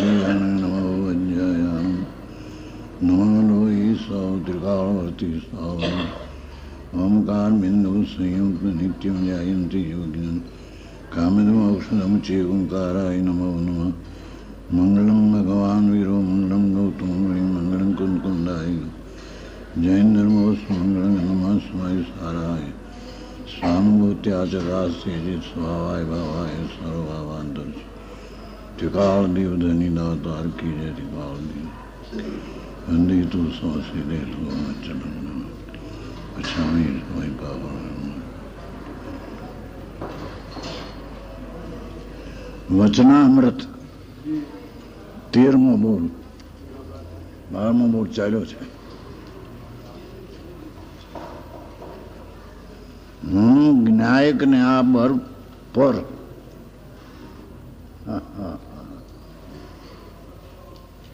नमो वज्रायाम नमो लोहि सौ त्रिकालवर्ती सौ ओंकार बिंदु संयुक्त नित्यम जायन्ति योगिनः कामदम् औषधम चेओंकाराय नमो नमः मंगलम भगवान वीरो मंगलम गौतम मंगलम कुंदकुंडाय जैनधर्मोस् मंगलम नमः स्वाय साराय स्वानुभूत्याचरास्ते स्वावाय भावाय सर्वभावांतर त्रिकाल देवधनी दातार की जय त्रिकाल देव वंदे तु स्वासी तो चलन पछामी वही पावन वचनामृत 13મો બોલ 12મો બોલ ચાલ્યો છે. હું જ્ઞાયક ને આ બર પર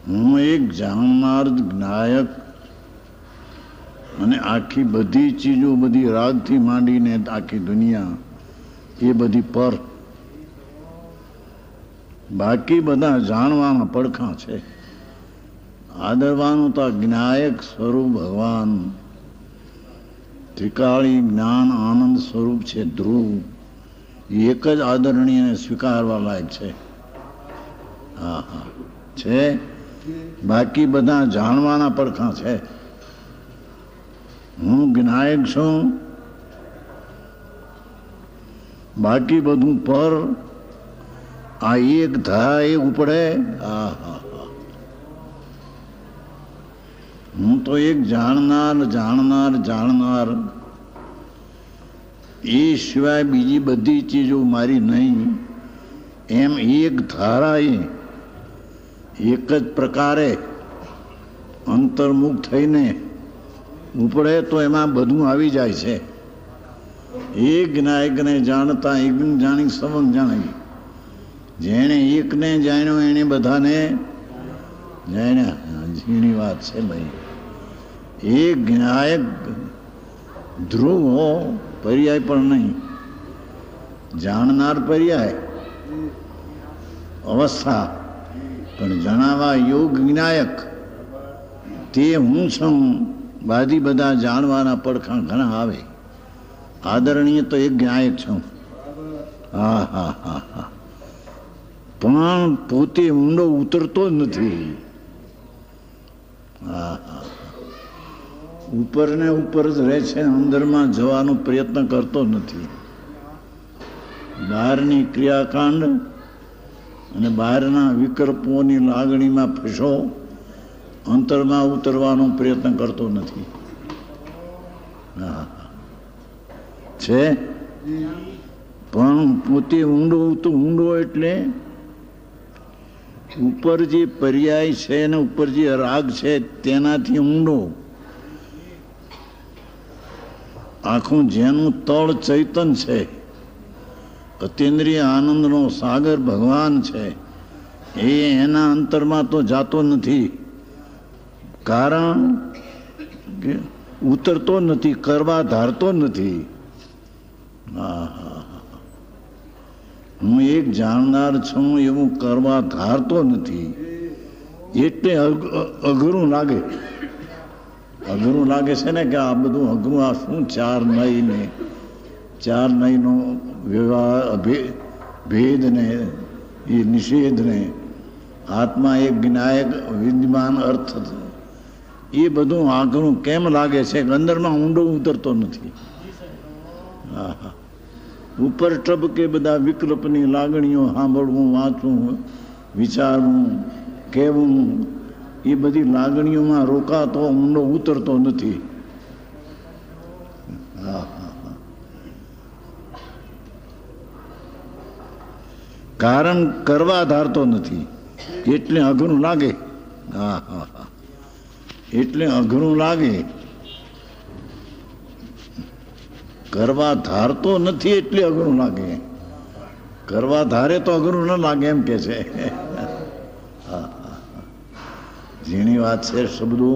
હું એક જાણનાર જ્ઞાયક અને આખી બધી ચીજો બધી રાગથી માંડીને આખી દુનિયા એ બધી પર, બાકી બધા જાણવાના પડખા છે. આદરવાનું તો જ્ઞાયક સ્વરૂપ ભગવાન ત્રિકાળી જ્ઞાન આનંદ સ્વરૂપ છે ધ્રુવ, એક જ આદરણીય સ્વીકારવા લાયક છે. હા હા છે, બાકી બધા જાણવાના પડખા છે. હું જ્ઞાયક છું, બાકી બધું પર. આ એક થાય ઉપડે. હા હા હા, હું તો એક જાણનાર જાણનાર જાણનાર, એ સિવાય બીજી બધી ચીજો મારી નહીં. એમ એક ધારાએ એક જ પ્રકારે અંતર્મુખ થઈને ઉપડે તો એમાં બધું આવી જાય છે. એક જ્ઞાયકને જાણતા એક જાણી સવંગ જાણી. જેણે એકને જાણ્યો એને બધાને જાણ્યા. ઝીણી વાત છે ભાઈ. એક જ્ઞાયક ધ્રુવ હો, પર્યાય પણ નહીં. જાણનાર પર્યાય અવસ્થા, પણ જણાવા યોગ જ્ઞાયક તે હું છું. બાકી બધા જાણવાના પડખા ઘણા આવે. આદરણીય તો એક જ્ઞાયક છું. હા હા હા હા, પણ પોતે ઊંડો ઉતરતો જ નથી. હા હા, ઉપર ને ઉપર જ રહે છે, અંદરમાં જવાનો પ્રયત્ન કરતો નથી. બહારની ક્રિયાકાંડ અને બહારના વિકલ્પોની લાગણીમાં ફસો, અંતરમાં ઉતરવાનો પ્રયત્ન કરતો નથી. હા છે, પણ પોતે ઊંડો એટલે ઉપર જે પર્યાય છે ને ઉપર જે રાગ છે તેનાથી ઊંડો. આખું જેનું તળ ચૈતન છે, અતિન્દ્રિય આનંદનો સાગર ભગવાન છે, એ એના અંતરમાં તો જાતો નથી. કારણ કે ઉતરતો નથી, કરવા ધારતો નથી. હું એક જાણનાર છું એવું કરવા ધારતો નથી. એટલે અઘરું લાગે. અઘરું લાગે છે ને કે આ બધું અઘરું. આ શું ચાર નયનો વ્યવહાર, ભેદ ને એ નિષેધ ને આત્મા એક જ્ઞાયક વિદ્યમાન અર્થ, એ બધું આઘરું કેમ લાગે છે? અંદરમાં ઊંડો ઉતરતો નથી. હા હા, ઉપર ટબકે બધા વિકલ્પની લાગણીઓ સાંભળવું, વાંચવું, વિચારવું, કહેવું, એ બધી લાગણીઓમાં રોકાતો ઊંડો ઉતરતો નથી. હા હા હા, કારણ કરવા ધારતો નથી એટલે અઘરું લાગે. હા હા હા, એટલે અઘરું લાગે. કરવા ધારતો નથી એટલે અઘરું લાગે. કરવા ધારે તો અઘરું ન લાગે એમ કે છે. ઝીણી વાત છે. શબ્દો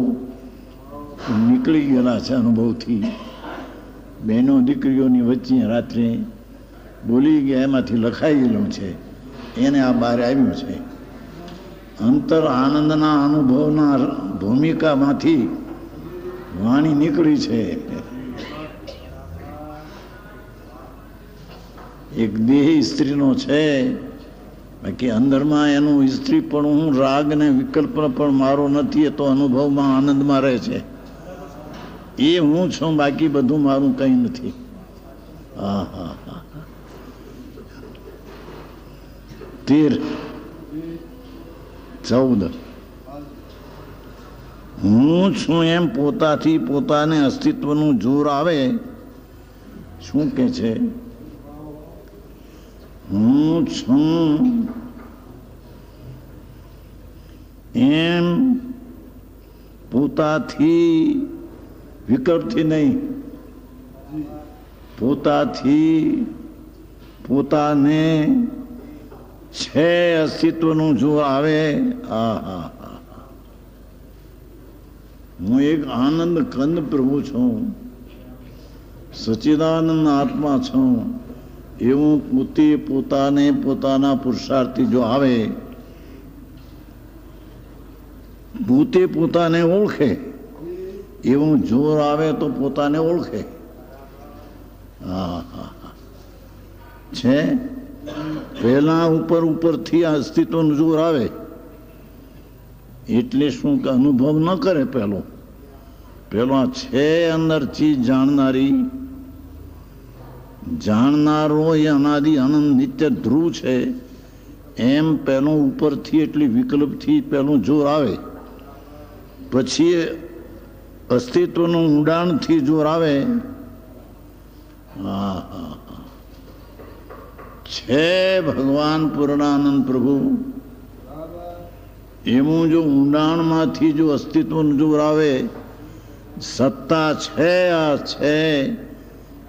નીકળી ગયેલા છે અનુભવથી. બહેનો દીકરીઓની વચ્ચે રાત્રે બોલી ગયા, એમાંથી લખાઈ ગયેલું છે, એને આ બહાર આવ્યું છે. અંતર આનંદના અનુભવના ભૂમિકામાંથી વાણી નીકળી છે. એક દેહી સ્ત્રીનો છે, બાકી અંદરમાં એનું સ્ત્રી પણ હું રાગ ને વિકલ્પ પણ મારો નથી. એ તો અનુભવમાં આનંદમાં રહે છે. એ હું છું, બાકી બધું મારું કંઈ નથી. હા હા હા. 13, 14 હું છું એમ પોતાથી પોતાને અસ્તિત્વનું જોર આવે. શું કે છે? હું છું એમ પોતાથી, વિકલ્પથી નહીં, પોતાથી પોતાને છે અસ્તિત્વનું જો આવે. હા હા હા. હું એક આનંદ કંદ પ્રભુ છું, સચ્ચિદાનંદ આત્મા છું. એવું પોતે પોતાને પોતાના પુરુષાર્થથી જો આવે, પોતે પોતાને ઓળખે, એવું જોર આવે તો પોતાને ઓળખે. હા હા છે. પહેલા ઉપરથી અસ્તિત્વનું જોર આવે એટલે શું કે અનુભવ ન કરે. પેલો છે અંદર ચીજ જાણનારો એ અનાદિ અનંત નિત્ય ધ્રુવ છે. એમ પેલો ઉપરથી એટલી વિકલ્પથી પેલું જોર આવે, પછી અસ્તિત્વનું ઊંડાણથી જોર આવે. હા હા છે ભગવાન પૂર્ણાનંદ પ્રભુ. એવું જો ઊંડાણમાંથી જો અસ્તિત્વનું જોર આવે, સત્તા છે, આ છે.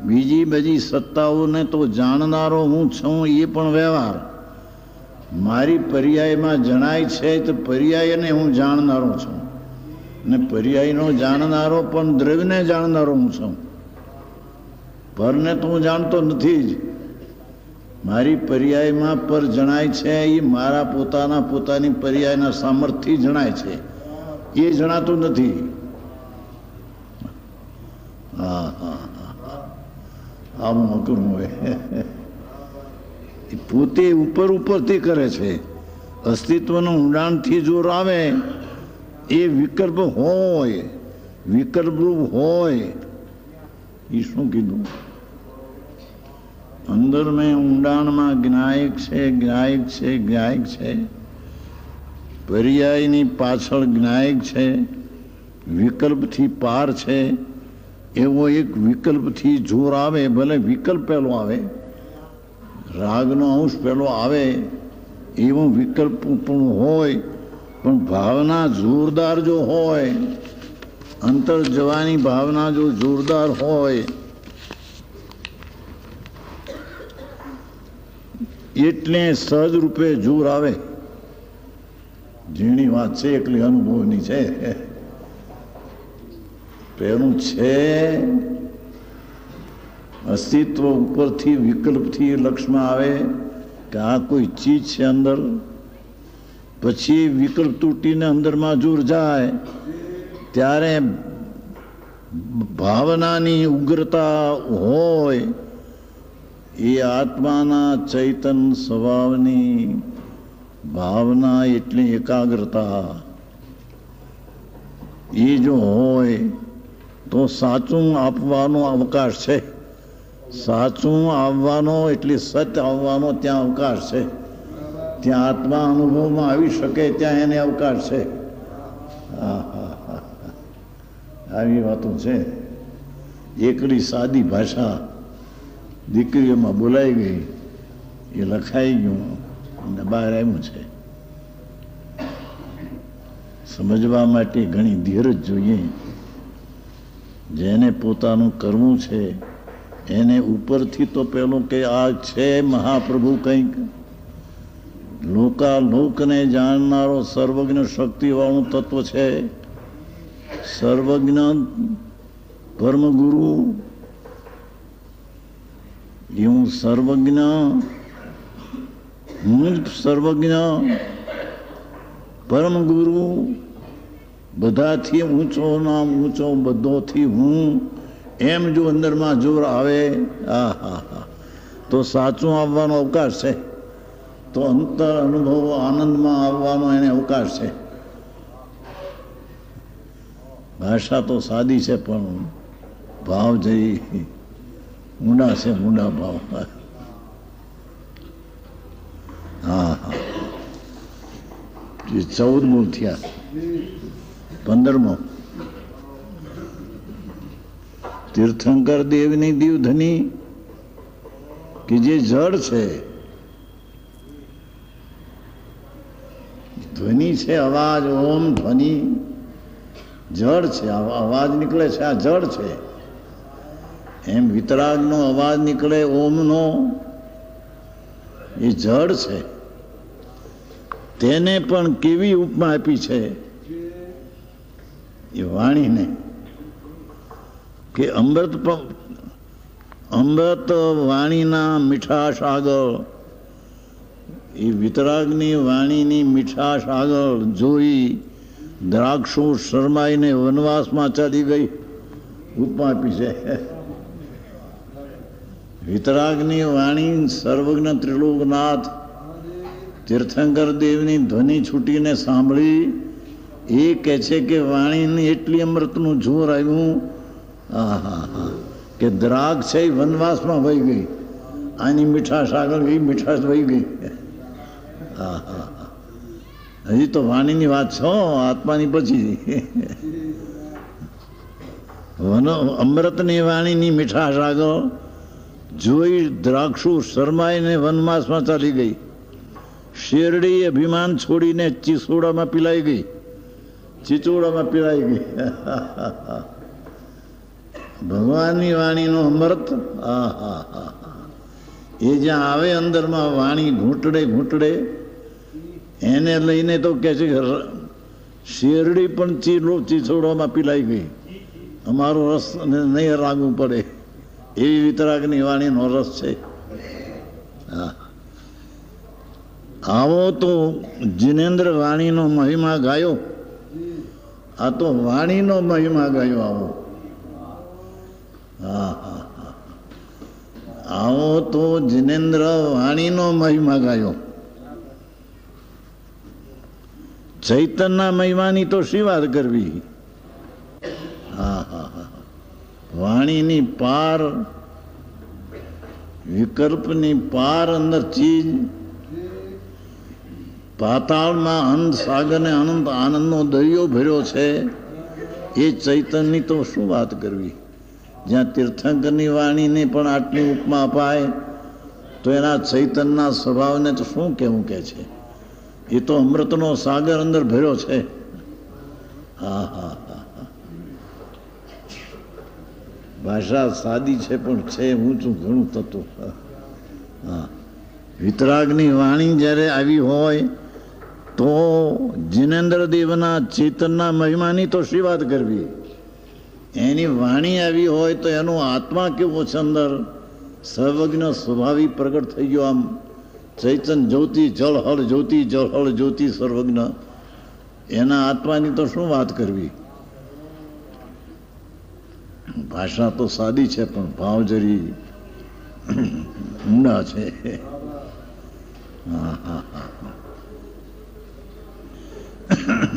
બીજી બધી સત્તાઓને તો જાણનારો હું છું, એ પણ વ્યવહાર મારી પર્યાયમાં જણાય છે. તો પર્યાયને હું જાણનારો છું, ને પર્યાયનો જાણનારો પણ દ્રવ્યને જાણનારો હું છું. પરને તો હું જાણતો નથી જ. મારી પર્યાયમાં પર જણાય છે, એ મારા પોતાની પર્યાયના સામર્થ્યથી જણાય છે. એ જણાતું નથી. હા હા હા. આવું અકરું હોય. પોતે ઉપરથી કરે છે. અસ્તિત્વનું ઊંડાણથી જોર આવે, એ વિકલ્પ હોય, વિકલ્પરૂપ હોય. એ શું કીધું? અંદર મેં ઊંડાણમાં જ્ઞાયક છે. પર્યાયની પાછળ જ્ઞાયક છે, વિકલ્પથી પાર છે. એવો એક વિકલ્પથી જોર આવે. ભલે વિકલ્પ પહેલો આવે, રાગનો અંશ પહેલો આવે, એવું વિકલ્પ પણ હોય, પણ ભાવના જોરદાર જો હોય, અંતર જવાની ભાવના જો જોરદાર હોય, એટલે સહજ રૂપે જોર આવે. ઝીણી વાત છે, એકલી અનુભવની છે. પેલું છે અસ્તિત્વ ઉપરથી વિકલ્પથી લક્ષમાં આવે કે આ કોઈ ચીજ છે અંદર. પછી વિકલ્પ તૂટીને અંદરમાં જોર જાય, ત્યારે ભાવનાની ઉગ્રતા હોય. એ આત્માના ચૈતન સ્વભાવની ભાવના એટલી એકાગ્રતા એ જો હોય તો સાચું આપવાનો અવકાશ છે. સાચું આવવાનો એટલે સત્ય આવવાનો ત્યાં અવકાશ છે. ત્યાં આત્મા અનુભવમાં આવી શકે, ત્યાં એને અવકાશ છે. આવી વાતો છે. એકલી સાદી ભાષા દીકરીઓમાં બોલાઈ ગઈ, એ લખાઈ ગયું અને બહાર આવ્યું છે. સમજવા માટે ઘણી ધીરજ જોઈએ. જેને પોતાનું કરવું છે એને ઉપરથી તો પેલું કે આ છે મહાપ્રભુ કંઈક લોકને જાણનારો સર્વજ્ઞ શક્તિવાળું તત્વ છે. સર્વજ્ઞ પરમગુરુ, એવું સર્વજ્ઞ, હું જ સર્વજ્ઞ પરમ ગુરુ બધાથી ઊંચો નામ ઊંચો બધોથી હું, એમ જો અંદરમાં જોર આવે, તો સાચું આવવાનો અવકાશ છે, તો અંતર અનુભવ આનંદમાં આવવાનો એને અવકાશ છે. ભાષા તો સાદી છે પણ ભાવ જઈ ઊંડા છે, ઊંડા ભાવ. હા હા, 14મો થયા. 15મો તીર્થંકર દેવની દીવધની કે જે જળ છે, ધ્વનિ છે, અવાજ, ઓમ ધ્વનિ જળ છે, અવાજ નીકળે છે, આ જળ છે. એમ વિતરાગનો અવાજ નીકળે ઓમનો, એ જળ છે. તેને પણ કેવી ઉપમા આપી છે એ વાણીને, કે અમૃત વાણીના મીઠાશ આગળ, એ વિતરાગની વાણીની મીઠાશ આગળ જોઈ દ્રાક્ષો શરમાઈને વનવાસમાં ચાલી ગઈ. ઉપમા આપી છે. વિતરાગની વાણી સર્વજ્ઞ ત્રિલોકનાથ તીર્થંકર દેવની ધ્વનિ છૂટીને સાંભળી એ કહે છે કે વાણીની એટલી અમૃતનું જોર આવ્યું કે દ્રાક્ષ છે વનવાસમાં વહી ગઈ, આની મીઠાશ આગળ ગઈ, મીઠાશ વહી ગઈ. હજી તો વાણીની વાત છે, આત્માની પછી. અમૃતની વાણીની મીઠાશ આગળ જોઈ દ્રાક્ષુ શરમાઈને વનવાસમાં ચાલી ગઈ. શેરડી અભિમાન છોડીને ચીસોડામાં પીલાઈ ગઈ, ચીચોડામાં પીલાઈ ગઈ. ભગવાનની વાણીનો અમૃત એ જ્યાં આવે અંદરમાં વાણી ઘૂંટડે ઘૂંટડે એને લઈને તો કે છે શેરડી પણ ચીચોડામાં પીલાઈ ગઈ, અમારો રસ નહીં લાગવું પડે, એવી વિતરાગની વાણીનો રસ છે. આવો તો જિનેન્દ્ર વાણીનો મહિમા ગાયો. આ તો વાણીનો મહિમા ગાયો. આવો તો જિનેન્દ્ર વાણીનો મહિમા ગાયો. ચૈતનના મહિમાની તો શી વાત કરવી. વાણીની પાર, વિકલ્પની પાર અંદર ચીજ, પાતાળમાં અનંત સાગરને અનંત આનંદનો દરિયો ભર્યો છે. એ ચૈતનની તો શું વાત કરવી. જ્યાં તીર્થંકરની વાણીને પણ આટલી ઉપમા અપાય તો એના ચૈતનના સ્વભાવને તો શું કહેવું કે છે. એ તો અમૃતનો સાગર અંદર ભર્યો છે. ભાષા સાદી છે પણ છે ઊંચું ઘણું તત્વ. વિતરાગની વાણી જ્યારે આવી હોય તો જિનેન્દ્ર દેવના ચેતનના મહિમાની તો શી વાત કરવી. એની વાણી આવી હોય તો એનો આત્મા કેવો છે અંદર, સર્વજ્ઞ સ્વભાવી પ્રગટ થઈ ગયો. આમ ચૈતન જ્યોતિ જળહળ જ્યોતિ, જળહળ જ્યોતિ સર્વજ્ઞ, એના આત્માની તો શું વાત કરવી. ભાષા તો સાદી છે પણ ભાવ જરી ઊંડા છે. હા હા હા.